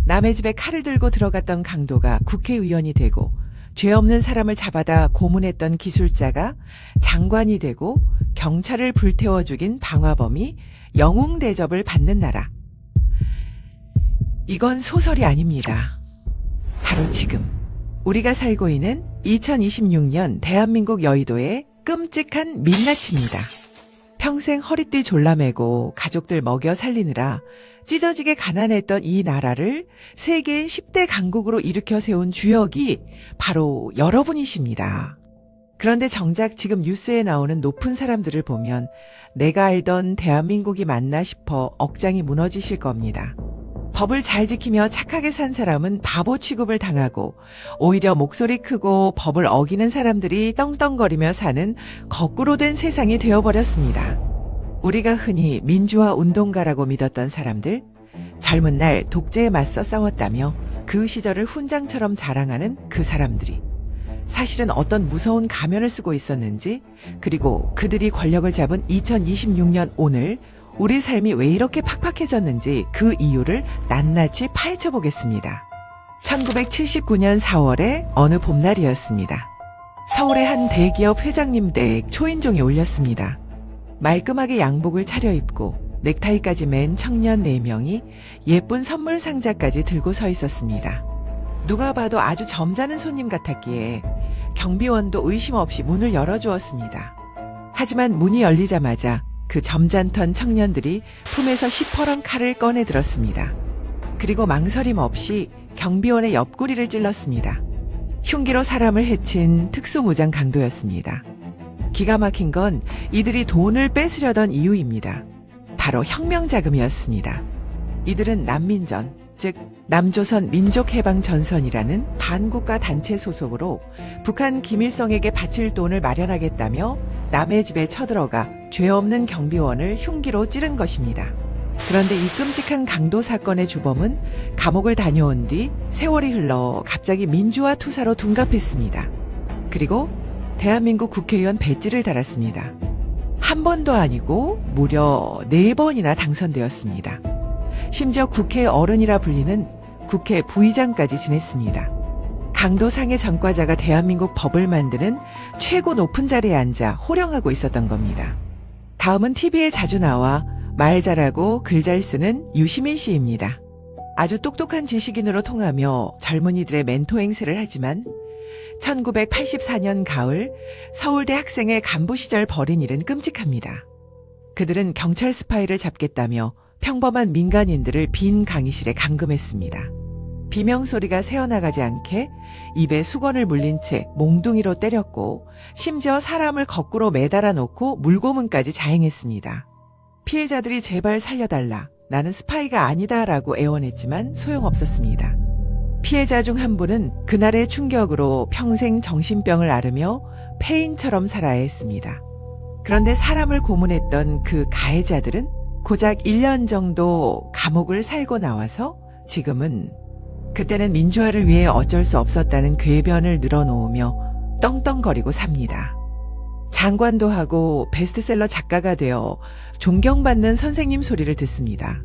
남의 집에 칼을 들고 들어갔던 강도가 국회의원이 되고 죄 없는 사람을 잡아다 고문했던 기술자가 장관이 되고 경찰을 불태워 죽인 방화범이 영웅 대접을 받는 나라. 이건 소설이 아닙니다. 바로 지금 우리가 살고 있는 2026년 대한민국 여의도의 끔찍한 민낯입니다. 평생 허리띠 졸라매고 가족들 먹여 살리느라 찢어지게 가난했던 이 나라를 세계 10대 강국으로 일으켜 세운 주역이 바로 여러분이십니다. 그런데 정작 지금 뉴스에 나오는 높은 사람들을 보면 내가 알던 대한민국이 맞나 싶어 억장이 무너지실 겁니다. 법을 잘 지키며 착하게 산 사람은 바보 취급을 당하고 오히려 목소리 크고 법을 어기는 사람들이 떵떵거리며 사는 거꾸로 된 세상이 되어버렸습니다. 우리가 흔히 민주화 운동가라고 믿었던 사람들, 젊은 날 독재에 맞서 싸웠다며 그 시절을 훈장처럼 자랑하는 그 사람들이 사실은 어떤 무서운 가면을 쓰고 있었는지, 그리고 그들이 권력을 잡은 2026년 오늘 우리 삶이 왜 이렇게 팍팍해졌는지 그 이유를 낱낱이 파헤쳐 보겠습니다. 1979년 4월에 어느 봄날이었습니다. 서울의 한 대기업 회장님 댁 초인종이 울렸습니다. 말끔하게 양복을 차려입고 넥타이까지 맨 청년 4명이 예쁜 선물 상자까지 들고 서 있었습니다. 누가 봐도 아주 점잖은 손님 같았기에 경비원도 의심 없이 문을 열어주었습니다. 하지만 문이 열리자마자 그 점잖던 청년들이 품에서 시퍼런 칼을 꺼내 들었습니다. 그리고 망설임 없이 경비원의 옆구리를 찔렀습니다. 흉기로 사람을 해친 특수무장 강도였습니다. 기가 막힌 건 이들이 돈을 뺏으려던 이유입니다. 바로 혁명자금이었습니다. 이들은 난민전, 즉 남조선 민족해방전선이라는 반국가 단체 소속으로 북한 김일성에게 바칠 돈을 마련하겠다며 남의 집에 쳐들어가 죄 없는 경비원을 흉기로 찌른 것입니다. 그런데 이 끔찍한 강도 사건의 주범은 감옥을 다녀온 뒤 세월이 흘러 갑자기 민주화 투사로 둔갑했습니다. 그리고 대한민국 국회의원 배지를 달았습니다. 한 번도 아니고 무려 4번이나 당선되었습니다. 심지어 국회 어른이라 불리는 국회 부의장까지 지냈습니다. 강도상의 전과자가 대한민국 법을 만드는 최고 높은 자리에 앉아 호령하고 있었던 겁니다. 다음은 TV에 자주 나와 말 잘하고 글 잘 쓰는 유시민 씨입니다. 아주 똑똑한 지식인으로 통하며 젊은이들의 멘토 행세를 하지만 1984년 가을 서울대 학생의 간부 시절 벌인 일은 끔찍합니다. 그들은 경찰 스파이를 잡겠다며 평범한 민간인들을 빈 강의실에 감금했습니다. 비명소리가 새어나가지 않게 입에 수건을 물린 채 몽둥이로 때렸고 심지어 사람을 거꾸로 매달아 놓고 물고문까지 자행했습니다. 피해자들이 제발 살려달라, 나는 스파이가 아니다라고 애원했지만 소용없었습니다. 피해자 중 한 분은 그날의 충격으로 평생 정신병을 앓으며 폐인처럼 살아야 했습니다. 그런데 사람을 고문했던 그 가해자들은 고작 1년 정도 감옥을 살고 나와서 지금은 그때는 민주화를 위해 어쩔 수 없었다는 궤변을 늘어놓으며 떵떵거리고 삽니다. 장관도 하고 베스트셀러 작가가 되어 존경받는 선생님 소리를 듣습니다.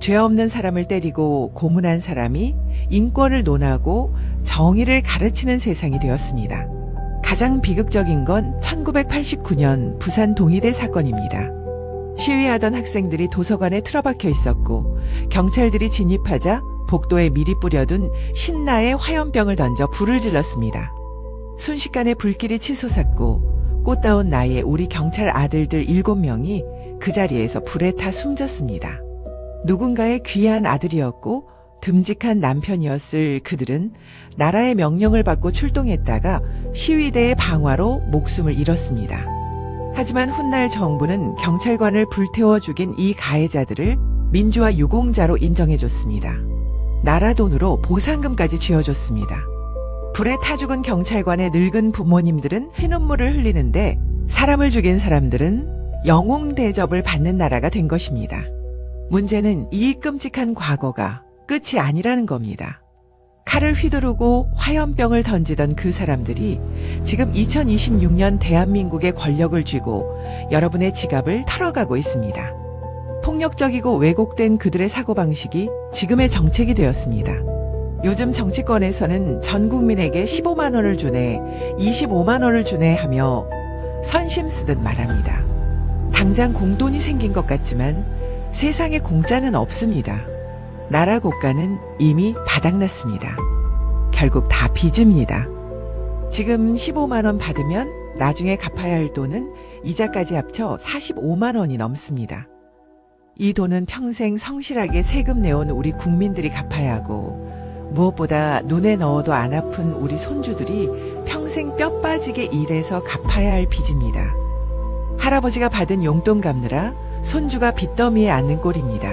죄 없는 사람을 때리고 고문한 사람이 인권을 논하고 정의를 가르치는 세상이 되었습니다. 가장 비극적인 건 1989년 부산 동의대 사건입니다. 시위하던 학생들이 도서관에 틀어박혀 있었고 경찰들이 진입하자 복도에 미리 뿌려둔 신라의 화염병을 던져 불을 질렀습니다. 순식간에 불길이 치솟았고 꽃다운 나이에 우리 경찰 아들들 7명이 그 자리에서 불에 타 숨졌습니다. 누군가의 귀한 아들이었고 듬직한 남편이었을 그들은 나라의 명령을 받고 출동했다가 시위대의 방화로 목숨을 잃었습니다. 하지만 훗날 정부는 경찰관을 불태워 죽인 이 가해자들을 민주화 유공자로 인정해줬습니다. 나라 돈으로 보상금까지 쥐어줬습니다. 불에 타 죽은 경찰관의 늙은 부모님들은 피눈물을 흘리는데 사람을 죽인 사람들은 영웅 대접을 받는 나라가 된 것입니다. 문제는 이 끔찍한 과거가 끝이 아니라는 겁니다. 칼을 휘두르고 화염병을 던지던 그 사람들이 지금 2026년 대한민국의 권력을 쥐고 여러분의 지갑을 털어가고 있습니다. 폭력적이고 왜곡된 그들의 사고방식이 지금의 정책이 되었습니다. 요즘 정치권에서는 전 국민에게 15만 원을 주네, 25만 원을 주네 하며 선심 쓰듯 말합니다. 당장 공돈이 생긴 것 같지만 세상에 공짜는 없습니다. 나라 국가는 이미 바닥났습니다. 결국 다 빚입니다. 지금 15만 원 받으면 나중에 갚아야 할 돈은 이자까지 합쳐 45만 원이 넘습니다. 이 돈은 평생 성실하게 세금 내온 우리 국민들이 갚아야 하고, 무엇보다 눈에 넣어도 안 아픈 우리 손주들이 평생 뼈 빠지게 일해서 갚아야 할 빚입니다. 할아버지가 받은 용돈 갚느라 손주가 빚더미에 앉는 꼴입니다.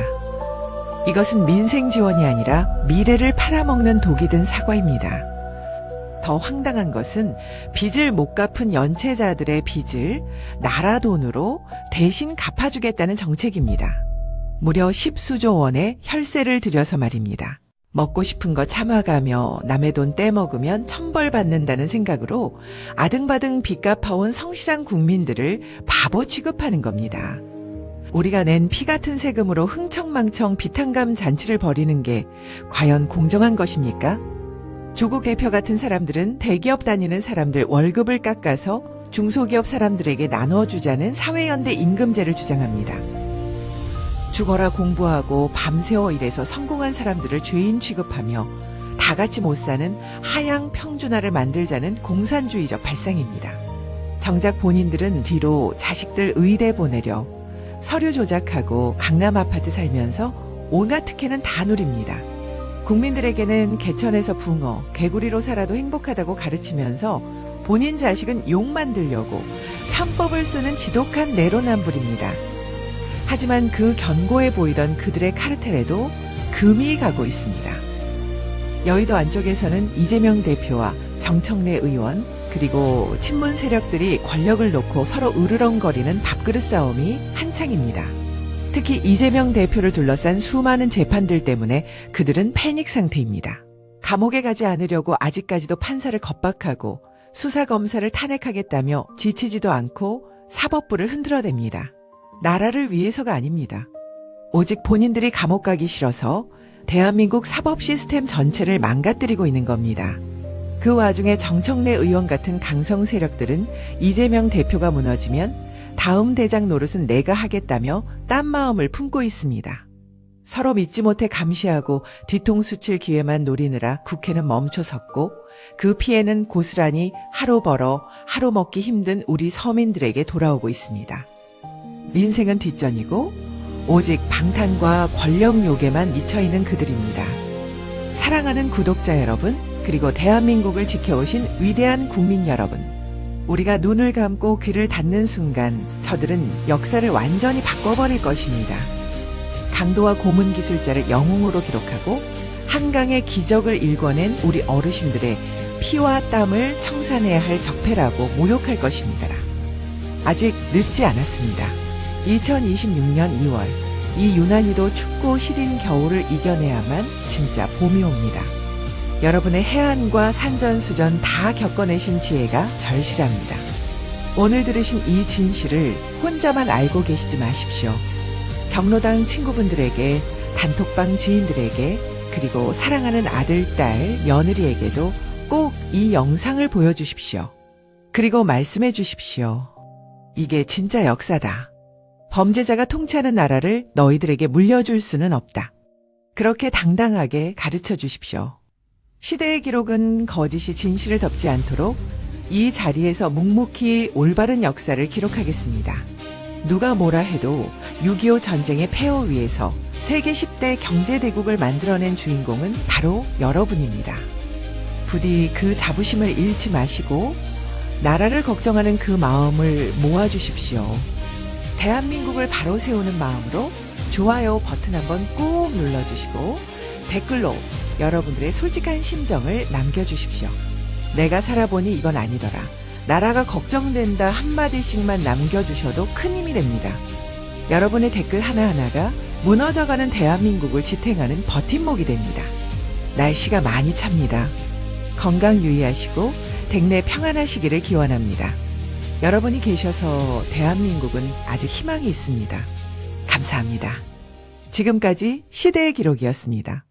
이것은 민생 지원이 아니라 미래를 팔아먹는 독이 든 사과입니다. 더 황당한 것은 빚을 못 갚은 연체자들의 빚을 나라 돈으로 대신 갚아주겠다는 정책입니다. 무려 10수조 원의 혈세를 들여서 말입니다. 먹고 싶은 거 참아가며 남의 돈 떼먹으면 천벌받는다는 생각으로 아등바등 빚 갚아온 성실한 국민들을 바보 취급하는 겁니다. 우리가 낸 피 같은 세금으로 흥청망청 비탄감 잔치를 벌이는 게 과연 공정한 것입니까? 조국 대표 같은 사람들은 대기업 다니는 사람들 월급을 깎아서 중소기업 사람들에게 나눠주자는 사회연대 임금제를 주장합니다. 죽어라 공부하고 밤새워 일해서 성공한 사람들을 죄인 취급하며 다 같이 못 사는 하향 평준화를 만들자는 공산주의적 발상입니다. 정작 본인들은 뒤로 자식들 의대 보내려 서류 조작하고 강남 아파트 살면서 온갖 특혜는 다 누립니다. 국민들에게는 개천에서 붕어, 개구리로 살아도 행복하다고 가르치면서 본인 자식은 욕 만들려고 편법을 쓰는 지독한 내로남불입니다. 하지만 그 견고해 보이던 그들의 카르텔에도 금이 가고 있습니다. 여의도 안쪽에서는 이재명 대표와 정청래 의원 그리고 친문 세력들이 권력을 놓고 서로 으르렁거리는 밥그릇 싸움이 한창입니다. 특히 이재명 대표를 둘러싼 수많은 재판들 때문에 그들은 패닉 상태입니다. 감옥에 가지 않으려고 아직까지도 판사를 겁박하고 수사검사를 탄핵하겠다며 지치지도 않고 사법부를 흔들어댑니다. 나라를 위해서가 아닙니다. 오직 본인들이 감옥 가기 싫어서 대한민국 사법 시스템 전체를 망가뜨리고 있는 겁니다. 그 와중에 정청래 의원 같은 강성 세력들은 이재명 대표가 무너지면 다음 대장 노릇은 내가 하겠다며 딴 마음을 품고 있습니다. 서로 믿지 못해 감시하고 뒤통수 칠 기회만 노리느라 국회는 멈춰섰고 그 피해는 고스란히 하루 벌어 하루 먹기 힘든 우리 서민들에게 돌아오고 있습니다. 민생은 뒷전이고 오직 방탄과 권력 욕에만 미쳐있는 그들입니다. 사랑하는 구독자 여러분, 그리고 대한민국을 지켜오신 위대한 국민 여러분, 우리가 눈을 감고 귀를 닫는 순간 저들은 역사를 완전히 바꿔버릴 것입니다. 강도와 고문 기술자를 영웅으로 기록하고 한강의 기적을 일궈낸 우리 어르신들의 피와 땀을 청산해야 할 적폐라고 모욕할 것입니다. 아직 늦지 않았습니다. 2026년 2월 이 유난히도 춥고 시린 겨울을 이겨내야만 진짜 봄이 옵니다. 여러분의 해안과 산전수전 다 겪어내신 지혜가 절실합니다. 오늘 들으신 이 진실을 혼자만 알고 계시지 마십시오. 경로당 친구분들에게, 단톡방 지인들에게, 그리고 사랑하는 아들, 딸, 며느리에게도 꼭 이 영상을 보여주십시오. 그리고 말씀해 주십시오. 이게 진짜 역사다. 범죄자가 통치하는 나라를 너희들에게 물려줄 수는 없다. 그렇게 당당하게 가르쳐 주십시오. 시대의 기록은 거짓이 진실을 덮지 않도록 이 자리에서 묵묵히 올바른 역사를 기록하겠습니다. 누가 뭐라 해도 6.25 전쟁의 폐허 위에서 세계 10대 경제대국을 만들어낸 주인공은 바로 여러분입니다. 부디 그 자부심을 잃지 마시고 나라를 걱정하는 그 마음을 모아주십시오. 대한민국을 바로 세우는 마음으로 좋아요 버튼 한번 꾹 눌러주시고 댓글로 여러분들의 솔직한 심정을 남겨주십시오. 내가 살아보니 이건 아니더라. 나라가 걱정된다 한마디씩만 남겨주셔도 큰 힘이 됩니다. 여러분의 댓글 하나하나가 무너져가는 대한민국을 지탱하는 버팀목이 됩니다. 날씨가 많이 찹니다. 건강 유의하시고 댁내 평안하시기를 기원합니다. 여러분이 계셔서 대한민국은 아직 희망이 있습니다. 감사합니다. 감사합니다. 지금까지 시대의 기록이었습니다.